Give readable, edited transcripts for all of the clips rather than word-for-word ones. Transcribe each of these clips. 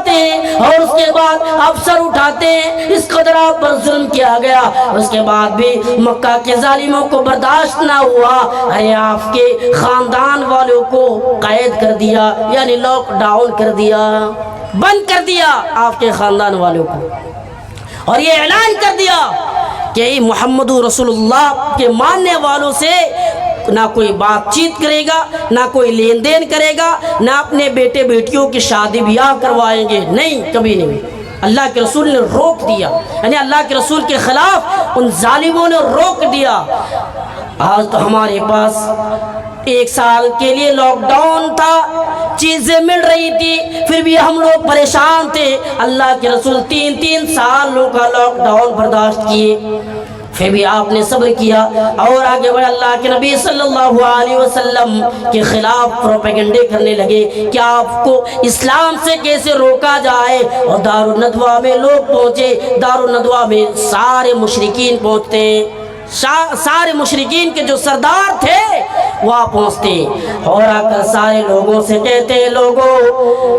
جاتے ہیں اور اس کے بعد افسر اٹھاتے ہیں، اس قدر آپ پر ظلم کیا گیا، اس کے بعد بھی مکہ کے ظالموں کو برداشت نہ ہوا، ارے آپ کے خاندان والوں کو قید کر دیا، یعنی لاک ڈاؤن کر دیا، بند کر دیا آپ کے خاندان والوں کو، اور یہ اعلان کر دیا کہ محمد رسول اللہ کے ماننے والوں سے نہ کوئی بات چیت کرے گا، نہ کوئی لین دین کرے گا، نہ اپنے بیٹے بیٹیوں کی شادی بیاہ کروائیں گے، نہیں، کبھی نہیں۔ اللہ کے رسول نے روک دیا، یعنی اللہ کے رسول کے خلاف ان ظالموں نے روک دیا۔ آج تو ہمارے پاس 1 سال کے لیے لاک ڈاؤن تھا، چیزیں مل رہی تھی، پھر بھی ہم لوگ پریشان تھے۔ اللہ کے رسول 3 سالوں کا لاک ڈاؤن برداشت کیے، پھر بھی آپ نے صبر کیا اور آگے بڑھے۔ اللہ کے نبی صلی اللہ علیہ وسلم کے خلاف پروپیگنڈے کرنے لگے کہ آپ کو اسلام سے کیسے روکا جائے، اور دارالندوہ میں لوگ پہنچے، دارالندوہ میں سارے مشرکین پہنچتے ہیں، سارے مشرکین کے جو سردار تھے وہاں پہنچتے اور آ کر سارے لوگوں سے کہتے، لوگوں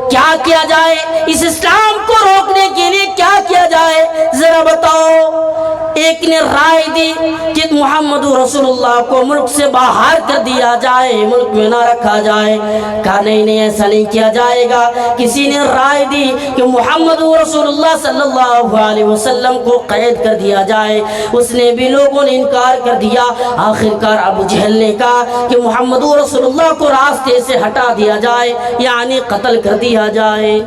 کیا کیا جائے، اس اسلام کو روکنے کے لیے کیا کیا جائے، ذرا بتاؤ۔ ایک نے رائے دی کہ محمد رسول اللہ کو ملک سے باہر کر دیا جائے، ملک میں نہ رکھا جائے، کہا نہیں ایسا نہیں کیا جائے گا۔ کسی نے رائے دی کہ محمد رسول اللہ صلی اللہ علیہ وسلم کو قید کر دیا جائے، اس نے بھی لوگوں نے انکار کر دیا۔ آخرکار ابو جہل نے کہا کہ محمد رسول اللہ کو راستے سے ہٹا دیا جائے، یعنی قتل کر دیا جائے۔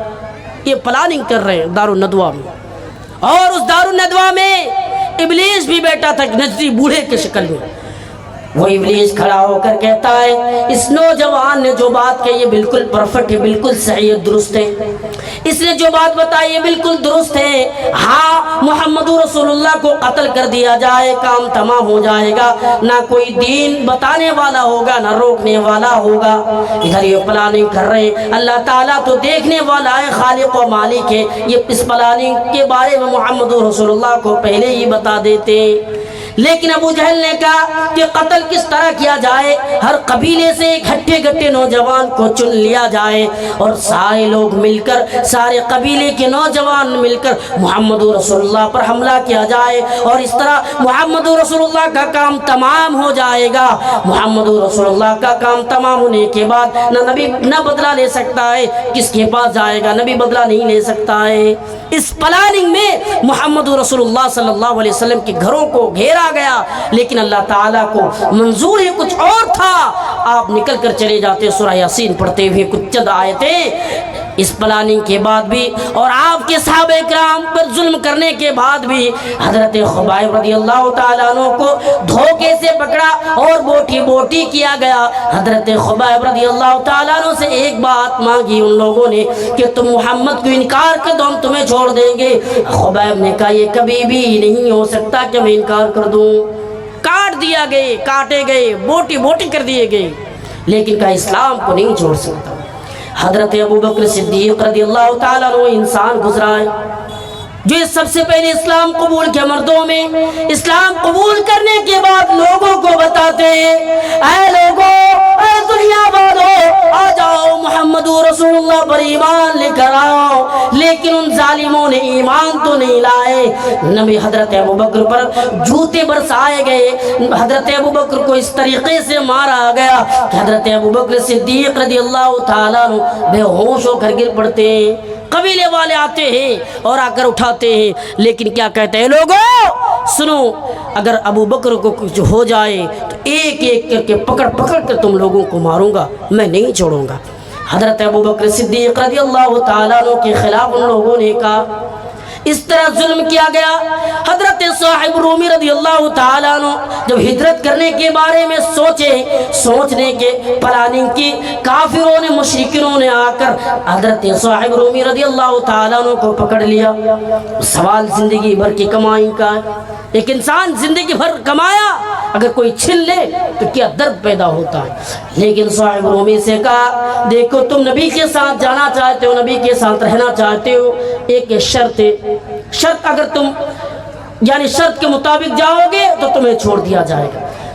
یہ پلاننگ کر رہے ہیں دارالندوہ میں، اور اس دارالندوہ میں ابلیس بھی بیٹھا تھا، نجدی بوڑھے کے شکل میں۔ وہ ابلیس کھڑا ہو کر کہتا ہے، اس نوجوان نے جو بات کہی یہ بالکل پرفیکٹ ہے، بالکل صحیح ہے، درست ہے، اس نے جو بات بتائی یہ بالکل درست ہے، ہاں محمد رسول اللہ کو قتل کر دیا جائے، کام تمام ہو جائے گا، نہ کوئی دین بتانے والا ہوگا نہ روکنے والا ہوگا۔ ادھر یہ پلاننگ کر رہے، اللہ تعالیٰ تو دیکھنے والا ہے، خالق و مالک ہے، یہ اس پلاننگ کے بارے میں محمد رسول اللہ کو پہلے ہی بتا دیتے۔ لیکن ابو جہل نے کہا کہ قتل کس طرح کیا جائے، ہر قبیلے سے ایک ہٹے گٹے نوجوان کو چن لیا جائے اور سارے لوگ مل کر، سارے قبیلے کے نوجوان مل کر محمد رسول اللہ پر حملہ کیا جائے، اور اس طرح محمد رسول اللہ کا کام تمام ہو جائے گا۔ محمد رسول اللہ کا کام تمام ہونے کے بعد نہ نبی نہ بدلہ لے سکتا ہے، کس کے پاس جائے گا، نبی بدلہ نہیں لے سکتا ہے۔ اس پلاننگ میں محمد رسول اللہ صلی اللہ علیہ وسلم کے گھروں کو گھیرا گیا، لیکن اللہ تعالیٰ کو منظور ہی کچھ اور تھا، آپ نکل کر چلے جاتے سورہ یاسین پڑھتے ہوئے کچھ چند آیتیں۔ اس پلاننگ کے بعد بھی اور آپ کے صحابہ کرام پر ظلم کرنے کے بعد بھی حضرت خبیب رضی اللہ تعالیٰ عنہ کو دھوکے سے پکڑا اور بوٹی بوٹی کیا گیا۔ حضرت خبیب رضی اللہ تعالیٰ عنہ سے ایک بات مانگی ان لوگوں نے کہ تم محمد کو انکار کر دو ہم تمہیں چھوڑ دیں گے۔ خبیب نے کہا یہ کبھی بھی نہیں ہو سکتا کہ میں انکار کر دوں۔ کاٹ دیا گئے، کاٹے گئے، بوٹی بوٹی کر دیے گئے، لیکن کہا اسلام کو نہیں چھوڑ سکتا۔ حضرت ابوبکر صدیق رضی اللہ تعالیٰ عنہ انسان گزرا ہے جو سب سے پہلے اسلام قبول کیا، مردوں میں اسلام قبول کرنے کے بعد لوگوں کو بتاتے ہیں، اے لوگوں، اے دنیا والوں، آ جاؤ محمد رسول اللہ پر ایمان لے کر آؤ۔ لیکن ان ظالموں نے ایمان تو نہیں لائے۔ نبی حضرت ابوبکر پر جوتے برسائے گئے، حضرت ابوبکر کو اس طریقے سے مارا گیا کہ حضرت ابوبکر صدیق رضی اللہ تعالیٰ عنہ بے ہوش ہو کر گر پڑتے ہیں۔ قبیلے والے آتے ہیں اور آ کر اٹھاتے ہیں، لیکن کیا کہتے ہیں، لوگوں سنو، اگر ابو بکر کو کچھ ہو جائے تو ایک ایک کر کے پکڑ پکڑ کر تم لوگوں کو ماروں گا، میں نہیں چھوڑوں گا۔ حضرت ابو بکر صدیق رضی اللہ تعالیٰ عنہ کے خلاف ان لوگوں نے کہا، اس طرح ظلم کیا گیا۔ حضرت صاحب رومی رضی اللہ تعالیٰ عنہ جب ہجرت کرنے کے بارے میں سوچنے کے پلاننگ کی، کافروں نے مشرکینوں نے آ کر حضرت صاحب رومی رضی اللہ تعالیٰ عنہ کو پکڑ لیا۔ سوال زندگی بھر کی کمائی کا ہے، ایک انسان زندگی بھر کمایا، اگر کوئی چھن لے تو کیا درد پیدا ہوتا ہے۔ لیکن صاحب رومی سے کہا، دیکھو تم نبی کے ساتھ جانا چاہتے ہو، نبی کے ساتھ رہنا چاہتے ہو، ایک شرط ہے، شرط اگر تم یعنی شرط کے مطابق جاؤ گے تو تمہیں چھوڑ دیا جائے گا۔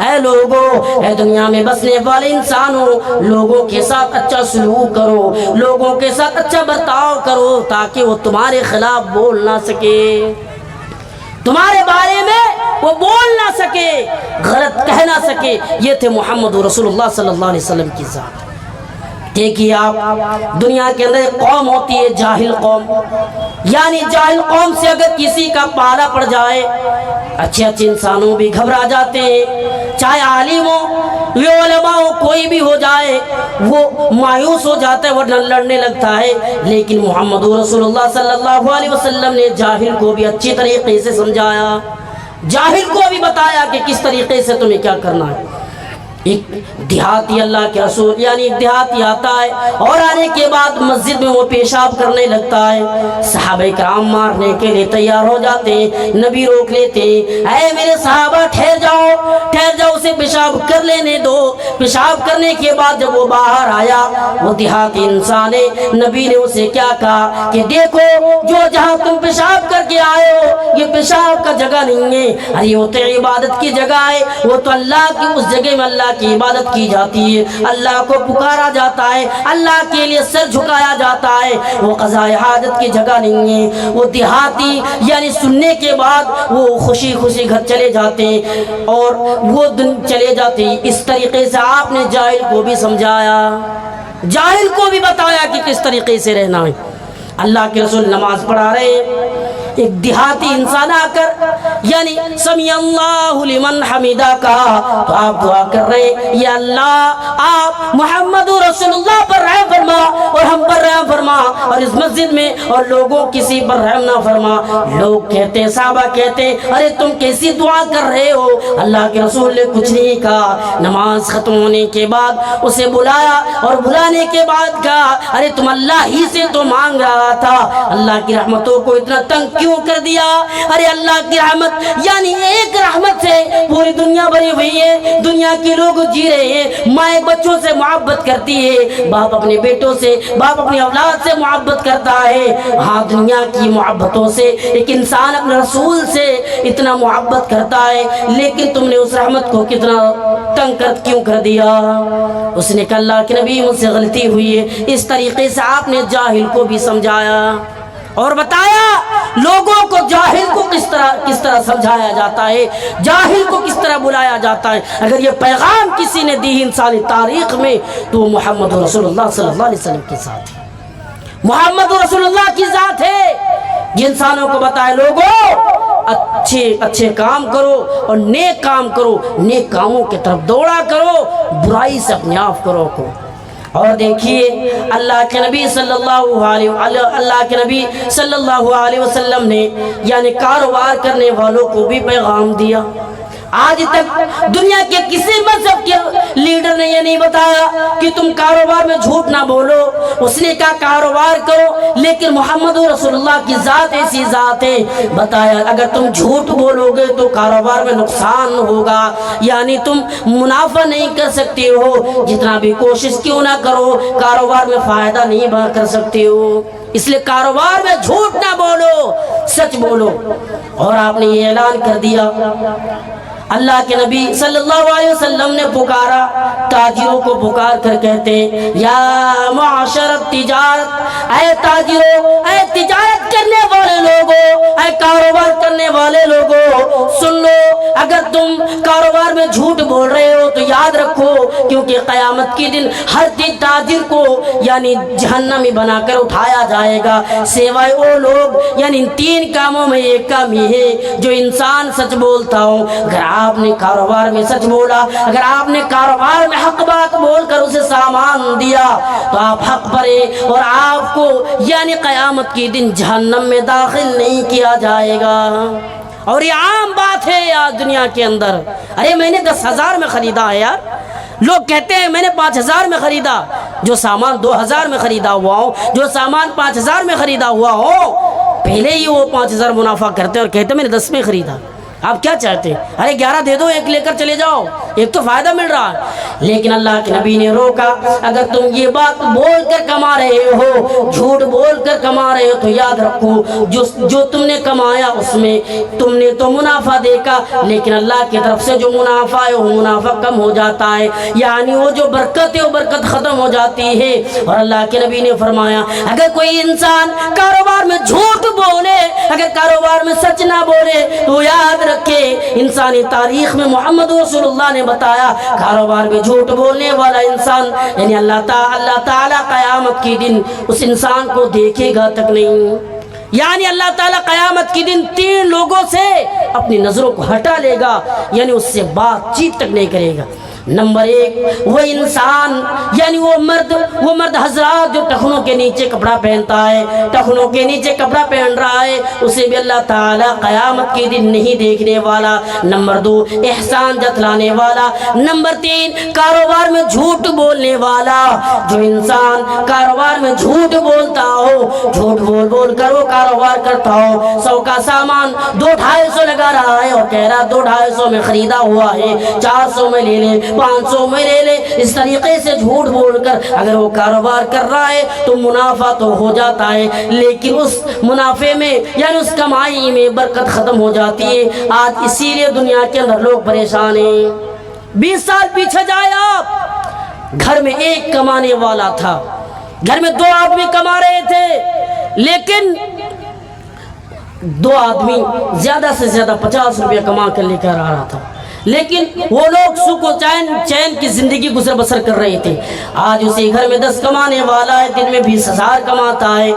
اے لوگوں، اے دنیا میں بسنے والے انسانوں، لوگوں کے ساتھ اچھا سلوک کرو، لوگوں کے ساتھ اچھا برتاؤ کرو، تاکہ وہ تمہارے خلاف بول نہ سکے، تمہارے بارے میں وہ بول نہ سکے، غلط کہہ نہ سکے۔ یہ تھے محمد رسول اللہ صلی اللہ علیہ وسلم کی ذات۔ دیکھیے آپ، دنیا کے اندر ایک قوم ہوتی ہے جاہل قوم، یعنی جاہل قوم سے اگر کسی کا پالا پڑ جائے، اچھے اچھے انسانوں بھی گھبرا جاتے ہیں، چاہے عالم ہو یا علماء ہو، کوئی بھی ہو جائے وہ مایوس ہو جاتا ہے، وہ لڑنے لگتا ہے۔ لیکن محمد رسول اللہ صلی اللہ علیہ وسلم نے جاہل کو بھی اچھی طریقے سے سمجھایا، جاہل کو بھی بتایا کہ کس طریقے سے تمہیں کیا کرنا ہے۔ ایک دیہاتی اللہ کے رسول، یعنی ایک دیہاتی آتا ہے اور آنے کے بعد مسجد میں وہ پیشاب کرنے لگتا ہے، صحابہ کرام مارنے کے لیے تیار ہو جاتے ہیں، نبی روک لیتے ہیں، اے میرے صحابہ ٹھہر جاؤ، اسے پیشاب کر لینے دو۔ پیشاب کرنے کے بعد جب وہ باہر آیا، وہ دیہاتی انسان ہے، نبی نے اسے کیا کہا کہ دیکھو، جو جہاں تم پیشاب کر کے آئے ہو یہ پیشاب کا جگہ نہیں ہے، ارے یہ تو عبادت کی جگہ ہے، وہ تو اللہ کی اس جگہ میں اللہ کی عبادت کی جاتی ہے، اللہ کو پکارا جاتا ہے، اللہ کے لیے سر جھکایا جاتا ہے، وہ قضاء حاجت کی جگہ نہیں ہے۔ وہ دیہاتی یعنی سننے کے بعد وہ خوشی خوشی گھر چلے جاتے ہیں اور وہ دن چلے جاتے ہیں۔ اس طریقے سے آپ نے جاہل کو بھی سمجھایا، جاہل کو بھی بتایا کہ کس طریقے سے رہنا ہے۔ اللہ کے رسول نماز پڑھا رہے ہیں، ایک دیہاتی انسان آ کر یعنی سمیع اللہ لمن حمیدہ کہا تو آپ دعا کر رہے ہیں، یا اللہ آپ محمد رسول اللہ پر رحم فرما اور ہم پر رحم فرما، اور اس مسجد میں اور لوگوں کسی پر رحم نہ فرما۔ لوگ کہتے ہیں، صحابہ کہتے ہیں، ارے تم کیسی دعا کر رہے ہو؟ اللہ کے رسول نے کچھ نہیں کہا۔ نماز ختم ہونے کے بعد اسے بلایا اور بلانے کے بعد کہا، ارے تم اللہ ہی سے تو مانگ رہا تھا، اللہ کی رحمتوں کو اتنا تنگ کیوں کر دیا؟ ارے اللہ کی رحمت یعنی ایک رحمت سے پوری دنیا بھری ہوئی ہے، دنیا کے لوگ جی رہے ہیں، ماں بچوں سے محبت کرتی ہے، باپ اپنے بیٹوں سے، باپ اپنی اولاد سے محبت کرتا ہے۔ ہاں، دنیا کی محبتوں سے ایک انسان اپنے رسول سے اتنا محبت کرتا ہے، لیکن تم نے اس رحمت کو کتنا تنگ کیوں کر دیا؟ اس نے کہا، اللہ کے نبی مجھ سے غلطی ہوئی ہے۔ اس طریقے سے آپ نے جاہل کو بھی سمجھایا اور بتایا لوگوں کو جاہل کو کس طرح سمجھایا جاتا ہے، جاہل کو کس طرح بلایا جاتا ہے۔ اگر یہ پیغام کسی نے دی انسانی تاریخ میں تو وہ محمد رسول اللہ صلی اللہ علیہ وسلم کی ذات ہے، محمد رسول اللہ کی ذات ہے، جن انسانوں کو بتائے لوگوں اچھے کام کرو اور نیک کام کرو، نیک کاموں کی طرف دوڑا کرو، برائی سے اپنے آپ کو روکو۔ اور دیکھیے اللہ کے نبی صلی اللہ علیہ وسلم نے یعنی کاروبار کرنے والوں کو بھی پیغام دیا۔ آج تک دنیا کے کسی مذہب کے لیڈر نے یہ نہیں بتایا کہ تم کاروبار میں جھوٹ نہ بولو، اس نے کہا کاروبار کرو، لیکن محمد رسول اللہ کی ذات ایسی ذات ہے، بتایا اگر تم جھوٹ بولو گے تو کاروبار میں نقصان ہوگا، یعنی تم منافع نہیں کر سکتے ہو، جتنا بھی کوشش کیوں نہ کرو کاروبار میں فائدہ نہیں کر سکتے ہو، اس لیے کاروبار میں جھوٹ نہ بولو، سچ بولو۔ اور آپ نے یہ اعلان کر دیا، اللہ کے نبی صلی اللہ علیہ وسلم نے پکارا، تاجروں کو پکار کر کہتے ہیں، یا معاشر التجارت، اے تاجروں، اے تجارت کرنے والے لوگوں، اے کاروبار کرنے والے لوگوں، سن لو، اگر تم کاروبار میں جھوٹ بول رہے ہو تو یاد رکھو، کیونکہ قیامت کے دن ہر تاجر کو یعنی جہنمی بنا کر اٹھایا جائے گا، سوائے وہ لوگ یعنی ان تین کاموں میں ایک کام یہ ہے جو انسان سچ بولتا ہو۔ اگر آپ نے کاروبار میں سچ بولا، اگر آپ نے کاروبار میں حق بات بول کر اسے سامان دیا تو آپ حق پرے، اور آپ کو یعنی قیامت کے دن جہنم میں داخل نہیں کیا جائے گا۔ اور یہ عام بات ہے آج دنیا کے اندر، ارے میں نے 10,000 میں خریدا ہے یار، لوگ کہتے ہیں میں نے 5,000 میں خریدا، جو سامان 2,000 میں خریدا ہوا ہو، جو سامان 5,000 میں خریدا ہوا ہو، پہلے ہی وہ 5,000 منافع کرتے اور کہتے میں نے 10 میں خریدا۔ آپ کیا چاہتے ہیں؟ ارے 11 دے دو، ایک لے کر چلے جاؤ، ایک تو فائدہ مل رہا ہے، لیکن اللہ کے نبی نے روکا، اگر تم یہ بات بول کر کما رہے ہو، جھوٹ بول کر کما رہے ہو، تو یاد رکھو جو تم نے کمایا اس میں تم نے تو منافع دیکھا، لیکن اللہ کی طرف سے جو منافع ہے وہ منافع کم ہو جاتا ہے، یعنی وہ جو برکت ہے وہ برکت ختم ہو جاتی ہے۔ اور اللہ کے نبی نے فرمایا اگر کوئی انسان کاروبار میں جھوٹ بولے، اگر کاروبار میں سچ نہ بولے، تو یاد رکھے انسانی تاریخ میں محمد رسول اللہ نے بتایا کاروبار میں جھوٹ بولنے والا انسان یعنی اللہ تعالیٰ قیامت کے دن اس انسان کو دیکھے گا تک نہیں، یعنی اللہ تعالیٰ قیامت کے دن 3 لوگوں سے اپنی نظروں کو ہٹا لے گا، یعنی اس سے بات چیت تک نہیں کرے گا۔ نمبر 1 وہ انسان یعنی وہ مرد حضرات جو ٹخنوں کے نیچے کپڑا پہنتا ہے، ٹخنوں کے نیچے کپڑا پہن رہا ہے، اسے بھی اللہ تعالیٰ قیامت کے دن نہیں دیکھنے والا۔ نمبر 2 احسان جتلانے والا۔ نمبر 3 کاروبار میں جھوٹ بولنے والا، جو انسان کاروبار میں جھوٹ بولتا ہو، جھوٹ بول کر وہ کاروبار کرتا ہو، 100 کا سامان 200-250 لگا رہا ہے اور کہہ رہا 200-250 میں خریدا ہوا ہے، 400 میں لے لے، 500 میں لے لے، اس طریقے سے جھوٹ بول کر اگر وہ کاروبار کر رہا ہے تو منافع تو ہو جاتا ہے، لیکن اس منافع میں یعنی اس کمائی میں برکت ختم ہو جاتی ہے۔ آج اسی لیے دنیا کے اندر لوگ پریشان ہیں۔ 20 سال پیچھے جائے آپ، گھر میں ایک کمانے والا تھا، گھر میں 2 آدمی کما رہے تھے، لیکن 2 آدمی زیادہ سے زیادہ 50 روپے کما کر لے کر آ رہا تھا، لیکن وہ لوگ سکھ و چین کی زندگی گزر بسر کر رہے تھے۔ آج اسی گھر میں 10 کمانے والا ہے، دن میں 20,000 کماتا ہے،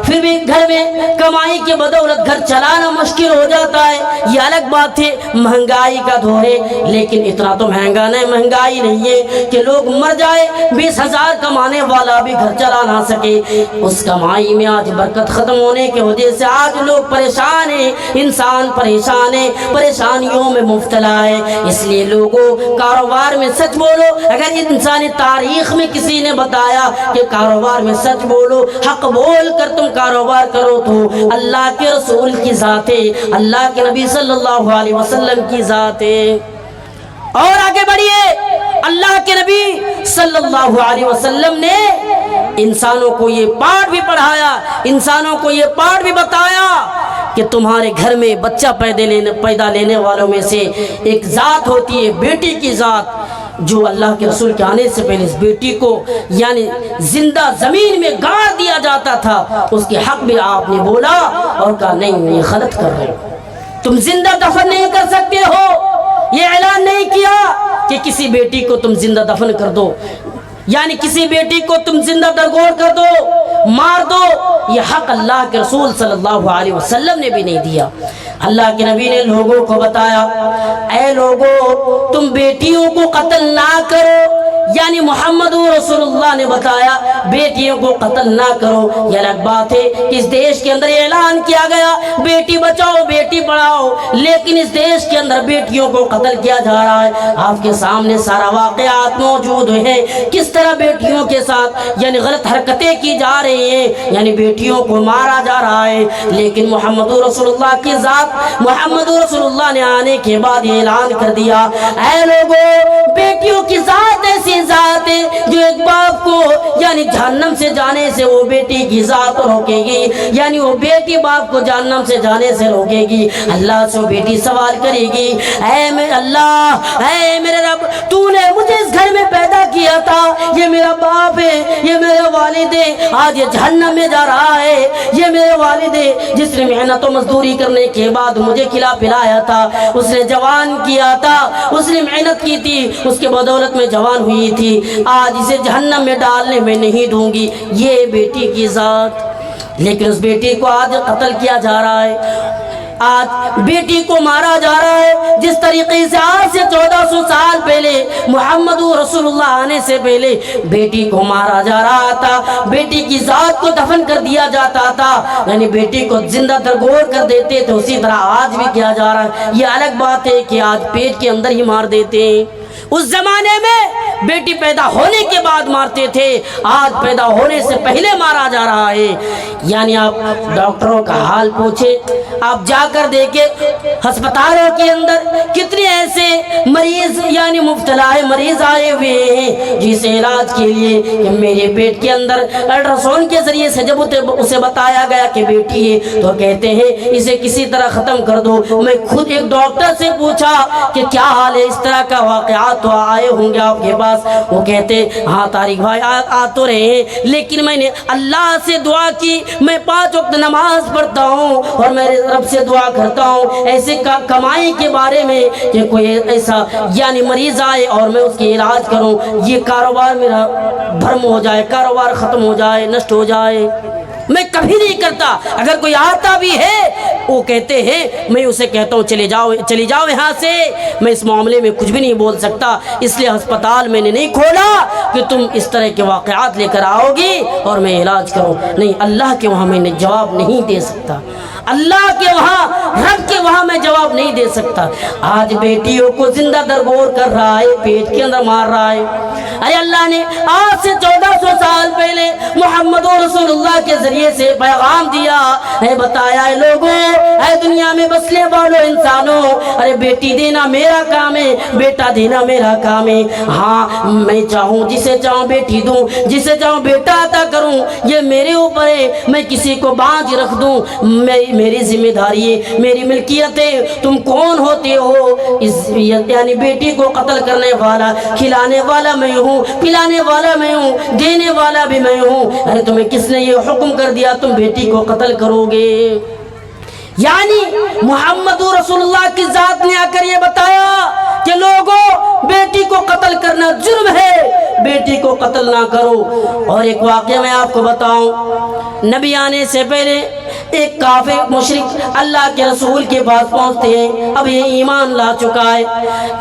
پھر بھی گھر میں کمائی کے بدولت گھر چلانا مشکل ہو جاتا ہے۔ یہ الگ بات ہے، مہنگائی کا دور ہے، لیکن اتنا تو مہنگا نہیں، مہنگائی نہیں ہے کہ لوگ مر جائے، 20,000 کمانے والا بھی گھر چلا نہ سکے۔ اس کمائی میں آج برکت ختم ہونے کی وجہ سے آج لوگ پریشان ہیں، انسان پریشان ہے، پریشانیوں میں مبتلا ہے۔ اس لیے لوگوں کاروبار میں سچ بولو۔ اگر انسانی تاریخ میں کسی نے بتایا کہ کاروبار میں سچ بولو، حق بول کر تم کاروبار کرو، تو اللہ کے رسول کی ذات ہے، اللہ کے نبی صلی اللہ علیہ وسلم کی ذات ہے۔ اور آگے بڑھیے، اللہ کے نبی صلی اللہ علیہ وسلم نے انسانوں کو یہ پاٹھ بھی پڑھایا، انسانوں کو یہ پاٹھ بھی بتایا کہ تمہارے گھر میں بچہ پیدا لینے والوں میں سے ایک ذات ہوتی ہے، بیٹی کی ذات، جو اللہ کے رسول کے آنے سے پہلے اس بیٹی کو یعنی زندہ زمین میں گاڑ دیا جاتا تھا۔ اس کے حق میں آپ نے بولا اور کہا نہیں، یہ غلط کر رہے ہو، تم زندہ دفن نہیں کر سکتے ہو۔ یہ اعلان نہیں کیا کہ کسی بیٹی کو تم زندہ دفن کر دو، یعنی کسی بیٹی کو تم زندہ درگور کر دو، مار دو، یہ حق اللہ کے رسول صلی اللہ علیہ وسلم نے بھی نہیں دیا۔ اللہ کے نبی نے لوگوں کو بتایا اے لوگوں تم بیٹیوں کو قتل نہ کرو، یعنی محمد رسول اللہ نے بتایا بیٹیوں کو قتل نہ کرو۔ یہ الگ بات ہے کہ اس دیش کے اندر اعلان کیا گیا بیٹی بچاؤ بیٹی پڑھاؤ، لیکن اس دیش کے اندر بیٹیوں کو قتل کیا جا رہا ہے۔ آپ کے سامنے سارا واقعات موجود ہیں، کس طرح بیٹیوں کے ساتھ یعنی غلط حرکتیں کی جا رہی ہیں، یعنی بیٹیوں کو مارا جا رہا ہے۔ لیکن محمد رسول اللہ کی ذات، محمد رسول اللہ نے آنے کے بعد یہ اعلان کر دیا اے لوگوں بیٹیوں کی ذات ایسی ذات ہے جو ایک باپ کو یعنی جہنم سے جانے سے وہ بیٹی کی ذات روکے گی، یعنی وہ بیٹی باپ کو جہنم سے جانے سے روکے گی۔ اللہ سے وہ بیٹی سوال کرے گی اے میرے اللہ، اے میرے رب، تو نے مجھے اس گھر میں پیدا کیا تھا، یہ میرا باپ ہے، یہ میرے والد ہے، آج یہ جہنم میں جا رہا ہے۔ یہ میرے والد ہے جس نے محنت و مزدوری کرنے کے بعد مجھے کھلا پلایا تھا، اس نے جوان کیا تھا، اس نے محنت کی تھی، اس کے بدولت میں جوان ہوئی تھی، آج اسے جہنم میں ڈالنے میں نہیں دوں گی۔ یہ بیٹی کی ذات، لیکن اس بیٹی کو آج قتل کیا جا رہا ہے، آج بیٹی کو مارا جا رہا ہے۔ جس طریقے سے آج سے 1400 سال پہلے محمد رسول اللہ آنے سے پہلے بیٹی کو مارا جا رہا تھا، بیٹی کی ذات کو دفن کر دیا جاتا تھا، یعنی بیٹی کو زندہ درگور کر دیتے تھے، اسی طرح آج بھی کیا جا رہا ہے۔ یہ الگ بات ہے کہ آج پیٹ کے اندر ہی مار دیتے ہیں، اس زمانے میں بیٹی پیدا ہونے کے بعد مارتے تھے، آج پیدا ہونے سے پہلے مارا جا رہا ہے۔ یعنی آپ ڈاکٹروں کا حال پوچھے، آپ جا کر دیکھیں ہسپتالوں کے اندر کتنے ایسے مریض یعنی یعنی مبتلا ہے مریض آئے ہوئے ہیں جسے علاج کے لیے کہ میرے پیٹ کے اندر الٹراساؤنڈ کے ذریعے سے جب اسے بتایا گیا کہ بیٹی ہے تو کہتے ہیں اسے کسی طرح ختم کر دو. میں خود ایک ڈاکٹر سے پوچھا کہ کیا حال ہے, اس طرح کا واقعات تو آئے ہوں گے آپ کے پاس؟ وہ کہتے ہاں طارق بھائی آ تو رہے ہیں, لیکن میں نے اللہ سے دعا کی, میں 5 وقت نماز پڑھتا ہوں اور میرے رب سے دعا کرتا ہوں ایسے کمائی کے بارے میں کہ کوئی ایسا یعنی مریض آئے اور میں اس کی علاج کروں, یہ کاروبار میرا بھرم ہو جائے, کاروبار ختم ہو جائے, نشٹ ہو جائے. میں کبھی نہیں کرتا. اگر کوئی آتا بھی ہے وہ کہتے ہیں, میں اسے کہتا ہوں چلی جاؤ یہاں سے, میں اس معاملے میں کچھ بھی نہیں بول سکتا. اس لیے ہسپتال میں نے نہیں کھولا کہ تم اس طرح کے واقعات لے کر آؤ گی اور میں علاج کروں. نہیں, اللہ کے وہاں میں نے جواب نہیں دے سکتا, اللہ کے وہاں, رب کے وہاں میں جواب نہیں دے سکتا. آج بیٹیوں کو زندہ درگور کر رہا ہے, پیٹ کے اندر مار رہا ہے. ارے اللہ نے آج سے 1400 سال پہلے محمد رسول اللہ کے ذریعے سے پیغام دیا ہے, بتایا ہے لوگوں, اے دنیا میں بسنے والوں انسانوں, ارے بیٹی دینا میرا کام ہے, بیٹا دینا میرا کام ہے. ہاں میں چاہوں جسے چاہوں بیٹی دوں, جسے چاہوں بیٹا عطا کروں, یہ میرے اوپر ہے. میں کسی کو بانجھ رکھ دوں, میری ذمہ داری ہے, میری ملکیت ہے. تم کون ہوتے ہو؟ یعنی بیٹی کو قتل کرنے والا, کھلانے والا میں ہوں, پلانے والا میں ہوں, دینے والا بھی میں ہوں. ارے تمہیں کس نے یہ حکم کر دیا تم بیٹی کو قتل کرو گے؟ یعنی محمد رسول اللہ کی ذات نے آ کر یہ بتایا کہ لوگوں بیٹی کو قتل کرنا جرم ہے, بیٹی کو قتل نہ کرو. اور ایک واقعہ میں آپ کو بتاؤں, نبی آنے سے پہلے ایک کافر مشرک اللہ کے رسول کے پاس پہنچتے ہیں, اب یہ ایمان لا چکا ہے.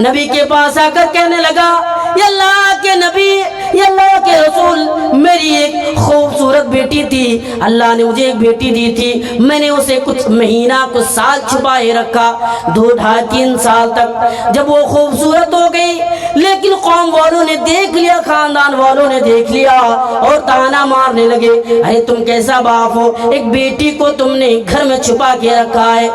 نبی کے پاس آ کر کہنے لگا, یا اللہ کے نبی, یا اللہ کے رسول, میری ایک خوبصورت بیٹی تھی, اللہ نے مجھے ایک بیٹی دی تھی, میں نے اسے کچھ مہینہ کچھ سال چھپائے رکھا, 2 ڈھائی 3 سال تک. جب وہ خوبصورت ہو گئی لیکن قوم والوں نے دیکھ لیا, خاندان والوں نے دیکھ لیا اور تانا مارنے لگے, ارے تم کیسا باپ ہو, ایک بیٹی کو تم نے گھر میں چھپا کے رکھا ہے.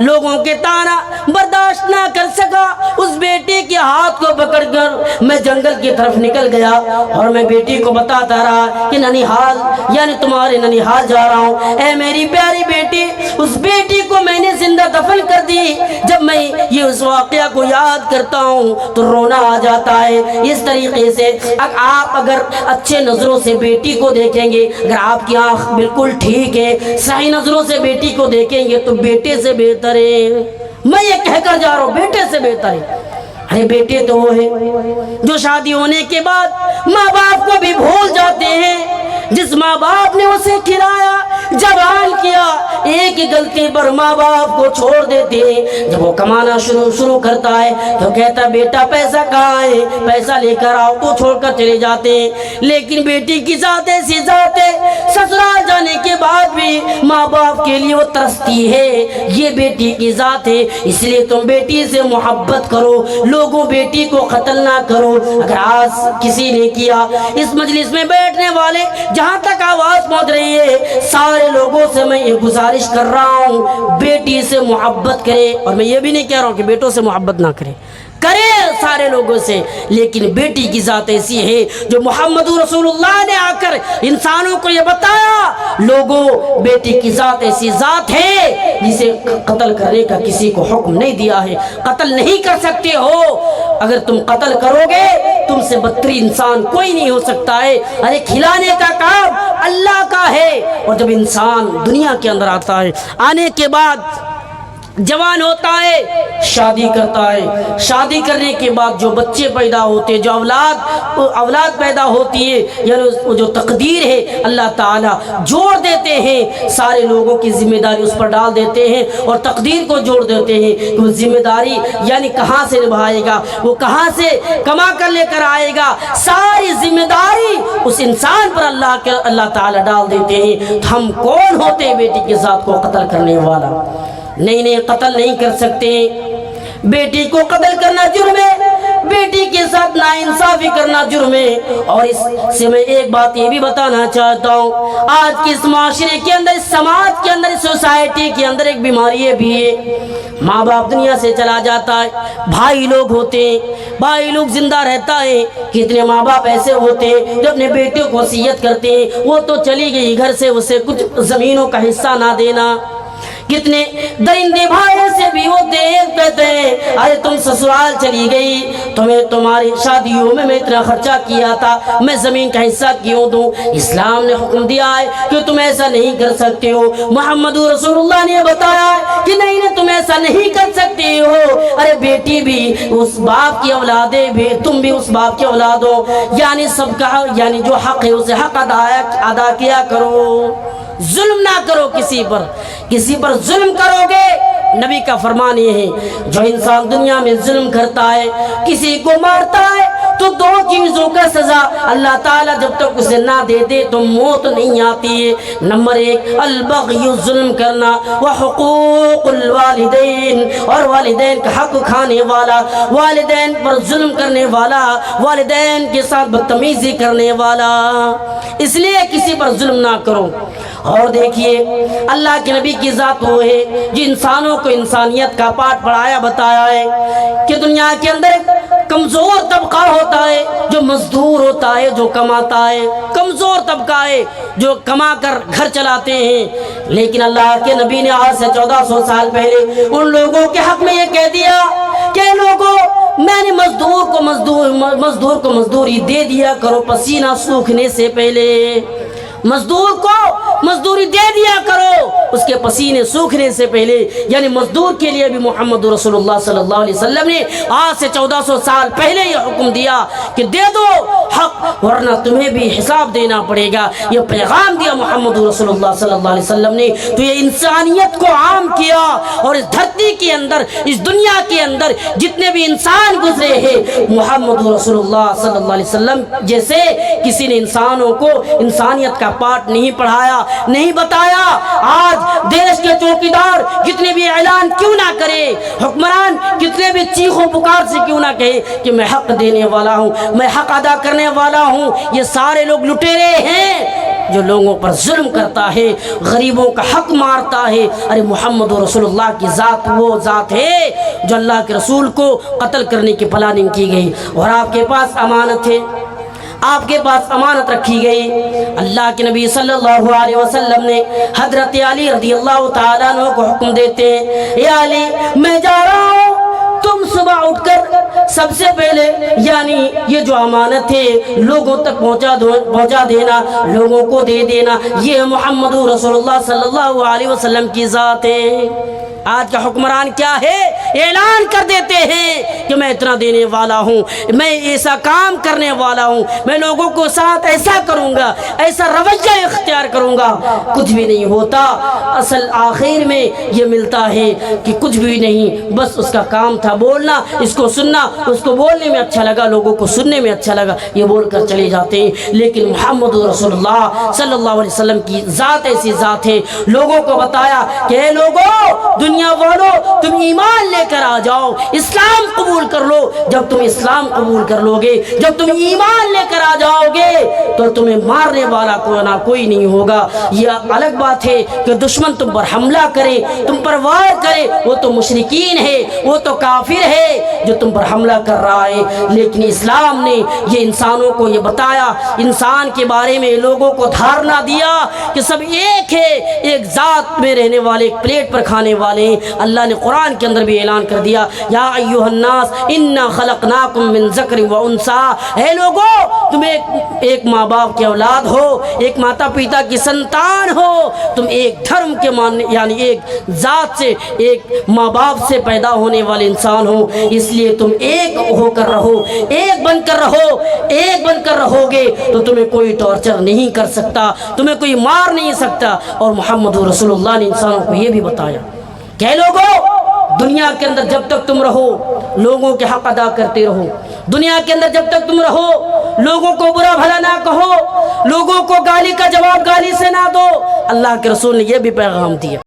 لوگوں کے تانا برداشت نہ کر سکا, اس بیٹے کے ہاتھ کو پکڑ کر میں جنگل کی طرف نکل گیا اور میں بیٹی کو بتاتا رہا کہ ننیحال یعنی تمہارے ننیحال جا رہا ہوں. اے میری پیاری بیٹی, اس بیٹی کو میں نے زندہ دفن کر دی. جب میں یہ اس واقعہ کو یاد کرتا ہوں تو رونا آ جاتا ہے. اس طریقے سے آپ اگر اچھے نظروں سے بیٹی کو دیکھیں گے, اگر آپ کی آنکھ بالکل ٹھیک ہے, صحیح نظروں سے بیٹی کو دیکھیں گے تو بیٹے سے بہتر ہے. میں یہ کہہ کر جا رہا ہوں, بیٹے سے بہتر ہے. ارے بیٹے تو وہ ہے جو شادی ہونے کے بعد ماں باپ کو بھی بھول جاتے ہیں. جس ماں باپ نے اسے کھلایا, جوان کیا, ایک ہی غلطی پر ماں باپ کو چھوڑ دیتے ہیں. جب وہ کمانا شروع کرتا ہے تو کہتا بیٹا پیسہ کہاں ہے, پیسہ لے کر آؤ, تو چھوڑ کر چلے جاتے ہیں. لیکن بیٹی کی ذات ایسی ذات ہے, سسرال جانے کے بعد بھی ماں باپ کے لیے وہ ترستی ہے. یہ بیٹی کی ذات ہے. اس لیے تم بیٹی سے محبت کرو, لوگوں بیٹی کو قتل نہ کرو. اگر آج کسی نے کیا, اس مجلس میں بیٹھنے والے جہاں تک آواز پہنچ رہی ہے, سارے لوگوں سے میں یہ گزارش کر رہا ہوں, بیٹی سے محبت کرے. اور میں یہ بھی نہیں کہہ رہا ہوں کہ بیٹوں سے محبت نہ کرے سارے لوگوں سے, لیکن بیٹی کی ذات ایسی ہے جو محمد رسول اللہ نے آ کر انسانوں کو یہ بتایا, لوگوں بیٹی کی ذات ایسی ذات ہے جسے قتل کرنے کا کسی کو حکم نہیں دیا ہے. قتل نہیں کر سکتے ہو, اگر تم قتل کرو گے تم سے بدترین انسان کوئی نہیں ہو سکتا ہے. ارے کھلانے کا کام اللہ کا ہے. اور جب انسان دنیا کے اندر آتا ہے, آنے کے بعد جوان ہوتا ہے, شادی کرتا ہے, شادی کرنے کے بعد جو بچے پیدا ہوتے, جو اولاد پیدا ہوتی ہے, یعنی جو تقدیر ہے اللہ تعالیٰ جوڑ دیتے ہیں, سارے لوگوں کی ذمہ داری اس پر ڈال دیتے ہیں اور تقدیر کو جوڑ دیتے ہیں کہ وہ ذمہ داری یعنی کہاں سے نبھائے گا, وہ کہاں سے کما کر لے کر آئے گا. ساری ذمہ داری اس انسان پر اللہ تعالیٰ ڈال دیتے ہیں. ہم کون ہوتے ہیں بیٹی کی ذات کو قتل کرنے والا؟ نہیں, قتل نہیں کر سکتے. بیٹی کو قتل کرنا جرم ہے, بیٹی کی ساتھ ناانصافی کرنا جرم ہے۔ اور اس سے میں ایک بات یہ بھی بتانا چاہتا ہوں، آج کے اس معاشرے کے اندر، اس سماج کے اندر، اس سوسائٹی کے اندر ایک بیماری یہ بھی ہے، ماں باپ دنیا سے چلا جاتا ہے، بھائی لوگ ہوتے ہیں، بھائی لوگ زندہ رہتا ہے۔ کتنے ماں باپ ایسے ہوتے ہیں جو اپنے بیٹیوں کو وصیت کرتے ہیں، وہ تو چلی گئی گھر سے، اسے کچھ زمینوں کا حصہ نہ دینا۔ کتنے درندے بھائی سے بھی وہ کہتے ہیں، ارے تم سسرال چلی گئی، تمہیں تمہاری شادیوں میں اتنا خرچہ کیا تھا، میں زمین کا حصہ کیوں دوں؟ اسلام نے حکم دیا ہے کہ تم ایسا نہیں کر سکتے ہو۔ محمد رسول اللہ نے بتایا کہ نہیں تم ایسا نہیں کر سکتے ہو۔ ارے بیٹی بھی اس باپ کی اولاد ہے، تم بھی اس باپ کی اولاد ہو، یعنی سب کا، یعنی جو حق ہے اسے حق ادا کیا کرو، ظلم نہ کرو کسی پر۔ کسی پر ظلم کرو گے، نبی کا فرمان یہ ہے، جو انسان دنیا میں ظلم کرتا ہے، کسی کو مارتا ہے، تو دو چیزوں کا سزا اللہ تعالیٰ جب تک اسے نہ دے دے تو موت نہیں آتی ہے۔ نمبر ایک البغی، ظلم کرنا، وحقوق الوالدین، اور والدین کا حق کھانے والا، والدین پر ظلم کرنے والا، والدین کے ساتھ بدتمیزی کرنے والا، اس لیے کسی پر ظلم نہ کرو۔ اور دیکھیے اللہ کے نبی کی ذات وہ ہے جو انسانوں کو انسانیت کا پاٹ پڑھایا، بتایا ہے کہ دنیا کے اندر کمزور طبقہ ہوتا ہے جو مزدور ہوتا ہے، جو کماتا ہے، کمزور طبقہ ہے جو کما کر گھر چلاتے ہیں، لیکن اللہ کے نبی نے آج سے 1400 سال پہلے ان لوگوں کے حق میں یہ کہہ دیا کہ لوگوں، میں نے مزدور کو مزدوری دے دیا کرو پسینہ سوکھنے سے پہلے، مزدور کو مزدوری دے دیا کرو اس کے پسینے سوکھنے سے پہلے۔ یعنی مزدور کے لیے بھی محمد رسول اللہ صلی اللہ علیہ وسلم نے آج سے 1400 سال پہلے یہ حکم دیا کہ دے دو حق، ورنہ تمہیں بھی حساب دینا پڑے گا۔ یہ پیغام دیا محمد رسول اللہ صلی اللہ علیہ وسلم نے، تو یہ انسانیت کو عام کیا، اور اس دھرتی کے اندر، اس دنیا کے اندر جتنے بھی انسان گزرے ہیں، محمد رسول اللہ صلی اللہ علیہ وسلم جیسے کسی نے انسانوں کو انسانیت کا پاٹ نہیں پڑھایا، نہیں بتایا۔ آج دیش کے چوکیدار کتنے بھی اعلان کیوں نہ کرے، حکمران کتنے بھی چیخوں پکار سے کیوں نہ کہے کہ میں حق دینے والا ہوں، میں حق ادا کرنے والا ہوں، یہ سارے لوگ لٹیرے ہیں جو لوگوں پر ظلم کرتا ہے، غریبوں کا حق مارتا ہے۔ ارے محمد رسول اللہ کی ذات وہ ذات ہے جو اللہ کے رسول کو قتل کرنے کی پلاننگ کی گئی، اور آپ کے پاس امانت ہے، آپ کے پاس امانت رکھی گئی۔ اللہ کے نبی صلی اللہ علیہ وسلم نے حضرت علی رضی اللہ تعالیٰ عنہ کو حکم دیتے ہیں، اے علی میں جا رہا ہوں، تم صبح اٹھ کر سب سے پہلے یعنی یہ جو امانت ہے لوگوں تک پہنچا دینا، لوگوں کو دے دینا، یہ محمد رسول اللہ صلی اللہ علیہ وسلم کی ذات ہے۔ آج کا حکمران کیا ہے؟ اعلان کر دیتے ہیں کہ میں اتنا دینے والا ہوں، میں ایسا کام کرنے والا ہوں، میں لوگوں کو ساتھ ایسا کروں گا، ایسا رویہ اختیار کروں گا، کچھ بھی نہیں ہوتا۔ اصل آخر میں یہ ملتا ہے کہ کچھ بھی نہیں، بس اس کا کام تھا بولنا، اس کو سننا، اس کو بولنے میں اچھا لگا، لوگوں کو سننے میں اچھا لگا، یہ بول کر چلے جاتے ہیں۔ لیکن محمد رسول اللہ صلی اللہ علیہ وسلم کی ذات ایسی ذات ہے، لوگوں کو بتایا کہ اے لوگوں، دنیا والوں، تم ایمان لے کر آ جاؤ، اسلام قبول کر لو۔ جب تم اسلام قبول کر لو گے، جب تم ایمان لے کر آ جاؤ گے تو تمہیں مارنے والا کوئی نہیں ہوگا۔ یہ الگ بات ہے کہ دشمن تم پر حملہ کرے، تم پر وار کرے، وہ تو مشرکین ہے، وہ تو کافر ہے جو تم پر حملہ کر رہا ہے، لیکن اسلام نے یہ انسانوں کو یہ بتایا، انسان کے بارے میں لوگوں کو دھارنا دیا کہ سب ایک ہے، ایک ذات میں رہنے والے، ایک پلیٹ پر کھانے والے ہیں۔ اللہ نے قرآن کے اندر بھی اعلان کر دیا، یا ایھا الناس انا خلقناکم من ذکر و انثی، اے لوگو تم ایک ماں باپ کی اولاد ہو، ایک ماتا پتا کی سنتان ہو، تم ایک دھرم کے ماننے یعنی ایک ذات سے، ایک ماں باپ سے پیدا ہونے والے انسان ہو، اس لیے تم ایک ہو کر رہو، ایک بن کر رہو، ایک بن کر رہو گے تو تمہیں کوئی ٹارچر نہیں کر سکتا، تمہیں کوئی مار نہیں سکتا۔ اور محمد رسول اللہ نے انسانوں کو یہ بھی بتایا کہ لوگوں، دنیا کے اندر جب تک تم رہو لوگوں کے حق ادا کرتے رہو، دنیا کے اندر جب تک تم رہو لوگوں کو برا بھلا نہ کہو، لوگوں کو گالی کا جواب گالی سے نہ دو۔ اللہ کے رسول نے یہ بھی پیغام دیا۔